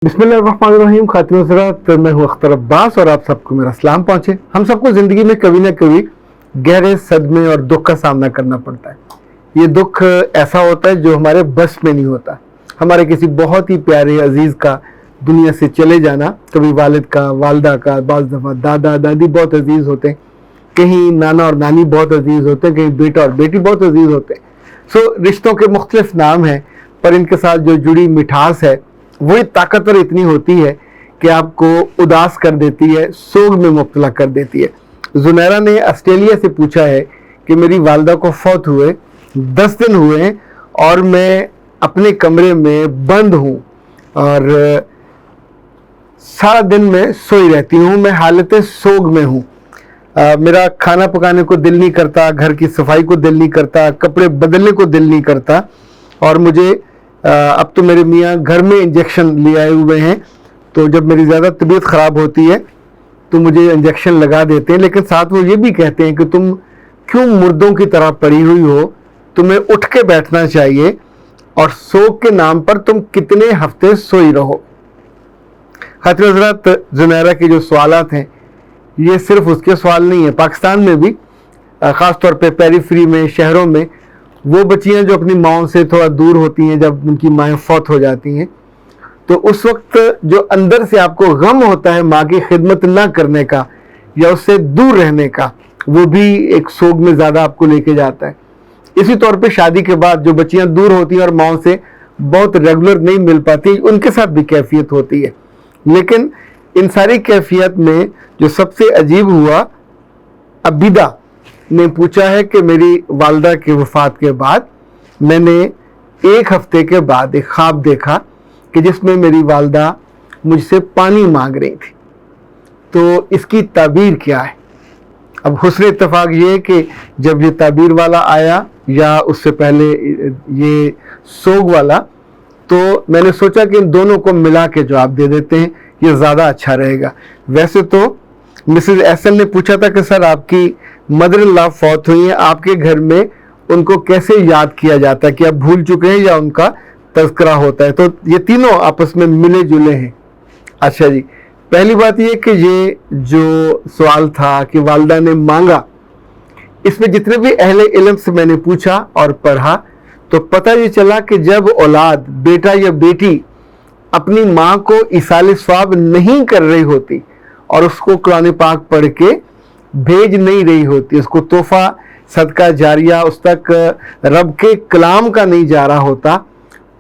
बिस्मिल्लाहिर्रहमानिर्रहीम। खातिन हज़रात, मैं हूँ अख्तर अब्बास और आप सबको मेरा सलाम पहुँचे। हम सबको ज़िंदगी में कभी ना कभी गहरे सदमे और दुख का सामना करना पड़ता है। ये दुख ऐसा होता है जो हमारे बस में नहीं होता। हमारे किसी बहुत ही प्यारे अजीज़ का दुनिया से चले जाना, कभी वालिद का, वालदा का, बाज़ दफ़ा दादा दादी बहुत अजीज़ होते हैं, कहीं नाना और नानी बहुत अजीज़ होते हैं, कहीं बेटा और बेटी बहुत अजीज़ होते हैं। सो रिश्तों के मुख्तलिफ नाम हैं, पर इनके साथ जो जुड़ी मिठास है वही ताकतवर इतनी होती है कि आपको उदास कर देती है, सोग में मुब्तला कर देती है। जुनैरा ने ऑस्ट्रेलिया से पूछा है कि मेरी वालदा को फौत हुए 10 दिन हुए हैं और मैं अपने कमरे में बंद हूँ और सारा दिन मैं सोई रहती हूँ, मैं हालत सोग में हूँ। मेरा खाना पकाने को दिल नहीं करता, घर की सफाई को दिल नहीं करता, कपड़े बदलने को दिल नहीं करता और मुझे अब तो मेरे मियाँ घर में इंजेक्शन ले आए हुए हैं, तो जब मेरी ज़्यादा तबीयत ख़राब होती है तो मुझे इंजेक्शन लगा देते हैं। लेकिन साथ वो ये भी कहते हैं कि तुम क्यों मुर्दों की तरह पड़ी हुई हो, तुम्हें उठ के बैठना चाहिए और सोग के नाम पर तुम कितने हफ्ते सोई रहो। खातिन हज़रात, जुनैरा के जो सवालात हैं ये सिर्फ उसके सवाल नहीं है। पाकिस्तान में भी ख़ास तौर पे पेरीफ्री में, शहरों में वो बच्चियां जो अपनी माओं से थोड़ा दूर होती हैं, जब उनकी माएँ फौत हो जाती हैं, तो उस वक्त जो अंदर से आपको गम होता है माँ की खिदमत ना करने का या उससे दूर रहने का, वो भी एक सोग में ज़्यादा आपको लेके जाता है। इसी तौर पे शादी के बाद जो बच्चियां दूर होती हैं और माओं से बहुत रेगुलर नहीं मिल पाती, उनके साथ भी कैफियत होती है। लेकिन इन सारी कैफियत में जो सबसे अजीब हुआ, अबीदा ने पूछा है कि मेरी वालदा की वफ़ात के बाद मैंने 1 हफ्ते के बाद एक ख्वाब देखा कि जिसमें मेरी वालदा मुझसे पानी मांग रही थी, तो इसकी ताबीर क्या है। अब हुस्न इत्तेफाक ये कि जब ये ताबीर वाला आया या उससे पहले ये सोग वाला, तो मैंने सोचा कि इन दोनों को मिला के जवाब दे देते हैं, ये ज़्यादा अच्छा रहेगा। वैसे तो मिसेस एसन ने पूछा था कि सर आपकी मदर इन लॉ फौत हुई हैं, आपके घर में उनको कैसे याद किया जाता है, कि आप भूल चुके हैं या उनका तज़किरा होता है। तो ये तीनों आपस में मिले जुले हैं। अच्छा जी, पहली बात ये कि ये जो सवाल था कि वालदा ने मांगा, इसमें जितने भी अहले इल्म से मैंने पूछा और पढ़ा तो पता ये चला कि जब औलाद, बेटा या बेटी अपनी माँ को इसाले सवाब नहीं कर रही होती और उसको कुरान पाक पढ़ के भेज नहीं रही होती, उसको तोहफा सदका जारिया उस तक रब के कलाम का नहीं जा रहा होता,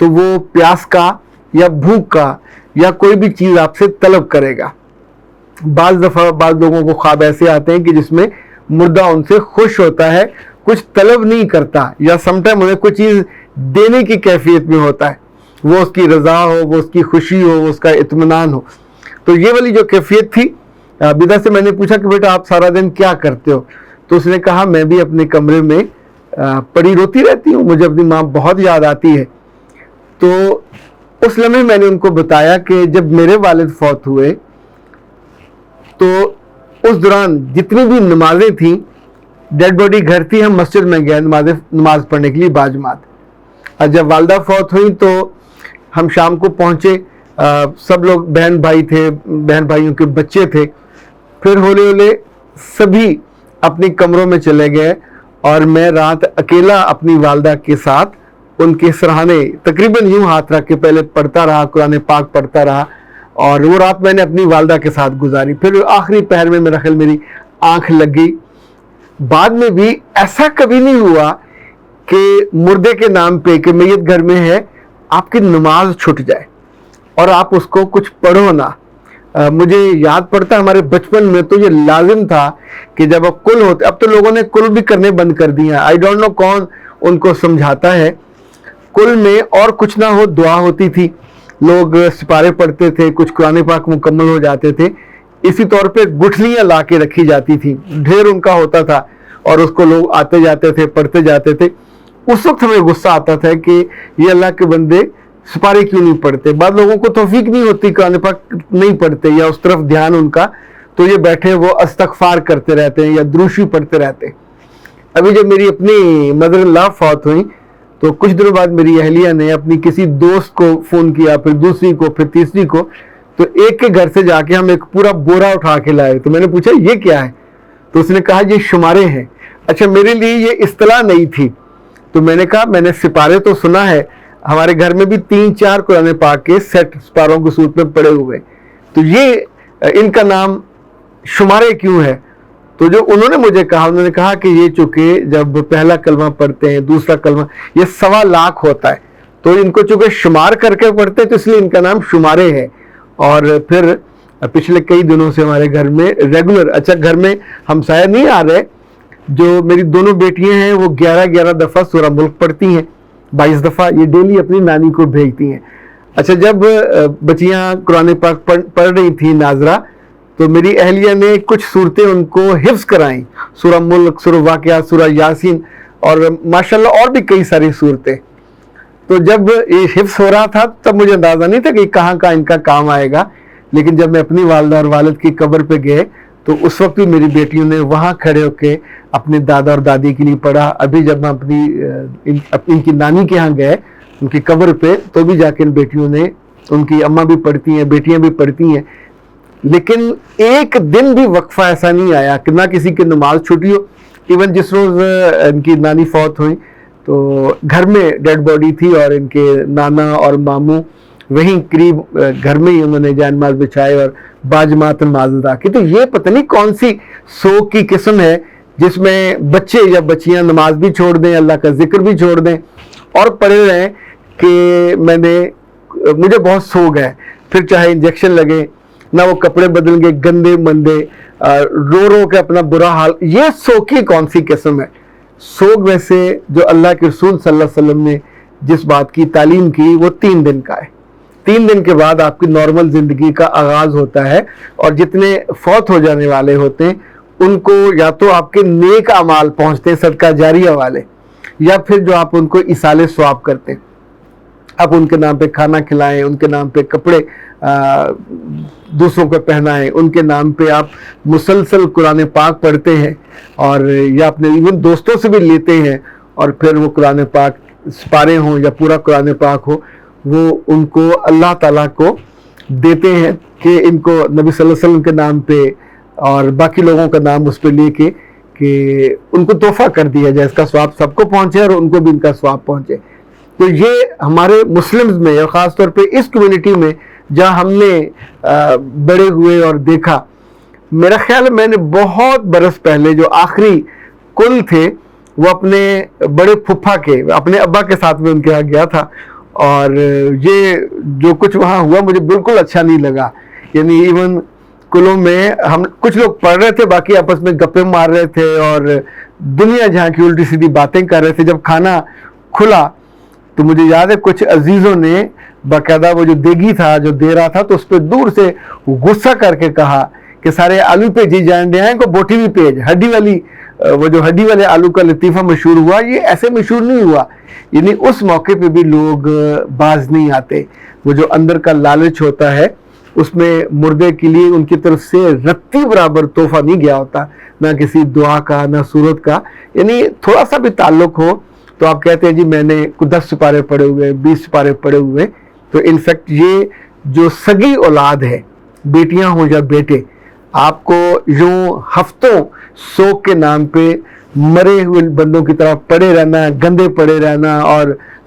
तो वो प्यास का या भूख का या कोई भी चीज़ आपसे तलब करेगा। बाज़ दफ़ा बाज़ लोगों को ख्वाब ऐसे आते हैं कि जिसमें मुर्दा उनसे खुश होता है, कुछ तलब नहीं करता, या समटाइम उन्हें कुछ चीज़ देने की कैफियत में होता है, वो उसकी रज़ा हो, वो उसकी खुशी हो, वो उसका इत्मीनान हो। तो ये वाली जो कैफियत थी, बिदा से मैंने पूछा कि बेटा आप सारा दिन क्या करते हो, तो उसने कहा मैं भी अपने कमरे में पड़ी रोती रहती हूँ, मुझे अपनी माँ बहुत याद आती है। तो उस लम्हे मैंने उनको बताया कि जब मेरे वालिद फौत हुए तो उस दौरान जितनी भी नमाजें थी, डेड बॉडी घर थी, हम मस्जिद में गए नमाज पढ़ने के लिए बाजमात। और जब वालदा फौत हुई तो हम शाम को पहुँचे, सब लोग बहन भाई थे, बहन भाइयों के बच्चे थे, फिर होले होले सभी अपने कमरों में चले गए और मैं रात अकेला अपनी वालदा के साथ उनके सरहाने तकरीबन यूं हाथ रख के पहले पढ़ता रहा, कुरान पाक पढ़ता रहा, और वो रात मैंने अपनी वालदा के साथ गुजारी। फिर आखिरी पहर में मेरा ख्याल मेरी आंख लग गई। बाद में भी ऐसा कभी नहीं हुआ कि मुर्दे के नाम पे कि मैयत घर में है आपकी नमाज छूट जाए और आप उसको कुछ पढ़ो ना। मुझे याद पड़ता हमारे बचपन में तो ये लाजिम था कि जब अब कुल होते, अब तो लोगों ने कुल भी करने बंद कर दिया, आई डोंट नो कौन उनको समझाता है। कुल में और कुछ ना हो दुआ होती थी, लोग सिपारे पढ़ते थे, कुछ कुरान पाक मुकम्मल हो जाते थे, इसी तौर पे गुठलियाँ ला के रखी जाती थी, ढेर उनका होता था और उसको लोग आते जाते थे, पढ़ते जाते थे। उस वक्त हमें गुस्सा आता था कि ये अल्लाह के बंदे सिपारी क्यों नहीं पढ़ते। बाद लोगों को तौफीक नहीं होती, कुरान पाक नहीं पढ़ते या उस तरफ ध्यान उनका, तो ये बैठे वो इस्तग़फ़ार करते रहते हैं या दुरूशी पढ़ते रहते हैं। अभी जब मेरी अपनी मदर इन लॉ फौत हुई تو کچھ دنوں بعد میری اہلیہ نے اپنی کسی دوست کو فون کیا, پھر دوسری کو, پھر تیسری کو, تو ایک کے گھر سے جا کے ہم ایک پورا بورا اٹھا کے لائے. تو میں نے پوچھا یہ کیا ہے؟ تو اس نے کہا یہ شمارے ہیں. اچھا, میرے لیے یہ اصطلاح نہیں تھی, تو میں نے کہا میں نے سپارے تو سنا ہے, ہمارے گھر میں بھی 3-4 قرآن پاک کے سیٹ سپاروں کی صورت میں پڑے ہوئے, تو یہ ان کا نام شمارے کیوں ہے؟ تو جو انہوں نے مجھے کہا, انہوں نے کہا کہ یہ چونکہ جب پہلا کلمہ پڑھتے ہیں, دوسرا کلمہ, یہ 1.25 لاکھ ہوتا ہے, تو ان کو چونکہ شمار کر کے پڑھتے ہیں تو اس لیے ان کا نام شمارے ہے. اور پھر پچھلے کئی دنوں سے ہمارے گھر میں ریگولر, اچھا گھر میں ہمسایہ نہیں آ رہے, جو میری دونوں بیٹیاں ہیں وہ 11 دفعہ سورہ ملک پڑھتی ہیں, 22 دفعہ یہ ڈیلی اپنی نانی کو بھیجتی ہیں. اچھا, جب بچیاں قرآن پاک پڑھ رہی تھیں ناظرہ, تو میری اہلیہ نے کچھ صورتیں ان کو حفظ کرائیں, سورہ ملک, سورہ واقعہ, سورہ یاسین, اور ماشاءاللہ اور بھی کئی ساری صورتیں. تو جب یہ حفظ ہو رہا تھا تب مجھے اندازہ نہیں تھا کہ کہاں کا ان کا کام آئے گا, لیکن جب میں اپنی والدہ اور والد کی قبر پہ گئے تو اس وقت بھی میری بیٹیوں نے وہاں کھڑے ہو کے اپنے دادا اور دادی کے لیے پڑھا. ابھی جب میں ان کی نانی کے ہاں گئے ان کی قبر پہ, تو بھی جا کے ان بیٹیوں نے, ان کی اماں بھی پڑھتی ہیں, بیٹیاں بھی پڑھتی ہیں, لیکن ایک دن بھی وقفہ ایسا نہیں آیا کہ نہ کسی کی نماز چھوٹی ہو. ایون جس روز ان کی نانی فوت ہوئی تو گھر میں ڈیڈ باڈی تھی, اور ان کے نانا اور ماموں وہیں قریب گھر میں ہی انہوں نے جائے نماز بچھائے اور باجماعت نماز ادا کی. تو یہ پتہ نہیں کون سی سوگ کی قسم ہے جس میں بچے یا بچیاں نماز بھی چھوڑ دیں, اللہ کا ذکر بھی چھوڑ دیں, اور پڑے رہیں کہ مجھے بہت سوگ ہے. پھر چاہے انجیکشن لگے, نہ وہ کپڑے بدل گے گندے مندے, رو رو کے اپنا برا حال. یہ سوگ کی کون سی قسم ہے؟ سوگ میں سے جو اللہ کے رسول صلی اللہ علیہ وسلم نے جس بات کی تعلیم کی وہ 3 دن کا ہے. 3 دن کے بعد آپ کی نارمل زندگی کا آغاز ہوتا ہے, اور جتنے فوت ہو جانے والے ہوتے ہیں ان کو یا تو آپ کے نیک اعمال پہنچتے ہیں, صدقہ جاریہ والے, یا پھر جو آپ ان کو ایصال ثواب کرتے ہیں, آپ ان کے نام پہ کھانا کھلائیں, ان کے نام پہ کپڑے دوسروں کو پہنائیں, ان کے نام پہ آپ مسلسل قرآن پاک پڑھتے ہیں, اور یا اپنے ایون دوستوں سے بھی لیتے ہیں, اور پھر وہ قرآن پاک سپارے ہوں یا پورا قرآن پاک ہو, وہ ان کو اللہ تعالیٰ کو دیتے ہیں کہ ان کو نبی صلی اللہ علیہ وسلم کے نام پہ اور باقی لوگوں کا نام اس پہ لے کے کہ ان کو تحفہ کر دیا جائے, اس کا ثواب سب کو پہنچے اور ان کو بھی ان کا ثواب پہنچے. تو یہ ہمارے مسلمز میں, اور خاص طور پہ اس کمیونٹی میں جہاں ہم نے بڑے ہوئے اور دیکھا, میرا خیال ہے میں نے بہت برس پہلے جو آخری کل تھے وہ اپنے بڑے پھپھا کے, اپنے ابا کے ساتھ میں ان کے یہاں گیا تھا, اور یہ جو کچھ وہاں ہوا مجھے بالکل اچھا نہیں لگا. یعنی ایون کلوں میں ہم کچھ لوگ پڑھ رہے تھے, باقی آپس میں گپے مار رہے تھے اور دنیا جہاں کی الٹی سیدھی باتیں کر رہے تھے. جب کھانا کھلا تو مجھے یاد ہے کچھ عزیزوں نے باقاعدہ وہ جو دیگی تھا جو دے رہا تھا تو اس پہ دور سے غصہ کر کے کہا کہ سارے آلو پہ جی جان رہے ہیں, کو بوٹی بھی پیج, ہڈی والی, وہ جو ہڈی والے آلو کا لطیفہ مشہور ہوا, یہ ایسے مشہور نہیں ہوا. یعنی اس موقع پہ بھی لوگ باز نہیں آتے. وہ جو اندر کا لالچ ہوتا ہے اس میں مردے کے لیے ان کی طرف سے رتی برابر تحفہ نہیں گیا ہوتا, نہ کسی دعا کا, نہ سورت کا. یعنی تھوڑا سا بھی تعلق ہو تو آپ کہتے ہیں جی میں نے 10 سپارے پڑھے ہوئے, 20 سپارے پڑھے ہوئے. تو انفیکٹ یہ جو سگی اولاد ہے, بیٹیاں ہوں یا بیٹے, آپ کو یوں ہفتوں سوگ کے نام پہ مرے ہوئے بندوں کی طرح پڑے رہنا, گندے پڑے رہنا اور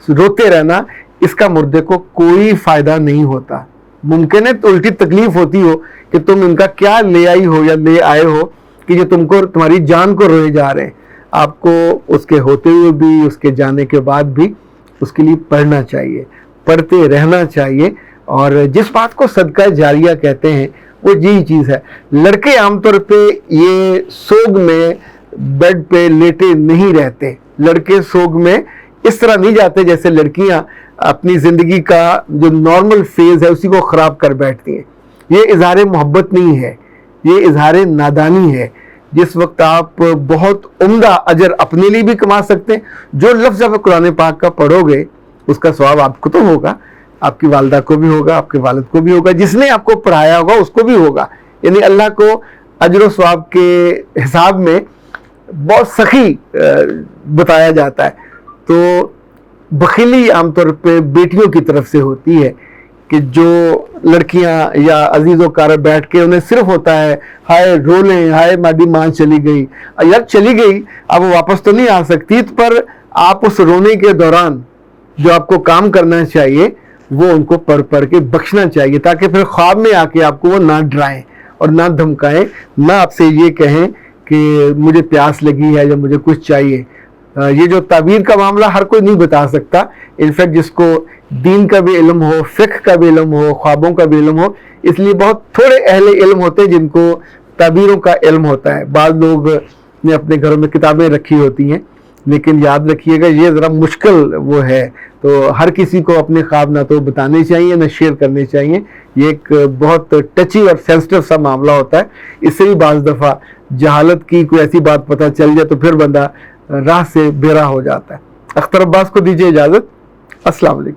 روتے رہنا, اس کا مردے کو کوئی فائدہ نہیں ہوتا. ممکن ہے تو الٹی تکلیف ہوتی ہو کہ تم ان کا کیا لے آئی ہو یا لے آئے ہو کہ جو تم کو تمہاری جان کو روئے جا رہے ہیں. آپ کو اس کے ہوتے ہوئے بھی, اس کے جانے کے بعد بھی اس کے لیے پڑھنا چاہیے, پڑھتے رہنا چاہیے. اور جس بات کو صدقہ جاریہ کہتے ہیں وہ یہی چیز ہے. لڑکے عام طور پہ یہ سوگ میں بیڈ پہ لیٹے نہیں رہتے. لڑکے سوگ میں اس طرح نہیں جاتے جیسے لڑکیاں اپنی زندگی کا جو نارمل فیز ہے اسی کو خراب کر بیٹھتی ہیں. یہ اظہار محبت نہیں ہے, یہ اظہار نادانی ہے. جس وقت آپ بہت عمدہ اجر اپنے لیے بھی کما سکتے ہیں, جو لفظ آپ قرآن پاک کا پڑھو گے اس کا ثواب آپ کو تو ہوگا, آپ کی والدہ کو بھی ہوگا, آپ کے والد کو بھی ہوگا, جس نے آپ کو پڑھایا ہوگا اس کو بھی ہوگا. یعنی اللہ کو اجر و ثواب کے حساب میں بہت سخی بتایا جاتا ہے. تو बखीली आमतौर पे बेटियों की तरफ से होती है कि जो लड़कियां या अजीजों कार बैठ के उन्हें सिर्फ होता है हाय रो लें, हाय हमारी माँ चली गई। यार चली गई, अब वो वापस तो नहीं आ सकती, पर आप उस रोने के दौरान जो आपको काम करना चाहिए वो उनको पढ़ के बख्शना चाहिए, ताकि फिर ख्वाब में आके आपको वो ना डराएं और ना धमकाएं, ना आपसे ये कहें कि मुझे प्यास लगी है या मुझे कुछ चाहिए। ये जो ताबीर का मामला हर कोई नहीं बता सकता। इनफैक्ट जिसको दीन का भी इल्म हो, फ़िक़्ह का भी इल्म हो, ख्वाबों का भी इल्म हो, इसलिए बहुत थोड़े अहले इल्म होते हैं जिनको ताबीरों का इल्म होता है। बाद लोग ने अपने घरों में किताबें रखी होती हैं, लेकिन याद रखिएगा ये ज़रा मुश्किल वो है। तो हर किसी को अपने ख्वाब ना तो बताने चाहिए ना शेयर करने चाहिए। ये एक बहुत टची और सेंसिटिव सा मामला होता है। इससे भी बाज़ दफ़ा जहालत की कोई ऐसी बात पता चल जाए तो फिर बंदा राह से बेराह हो जाता है। अख्तर अब्बास को दीजिए इजाज़त। अस्सलाम वालेकुम।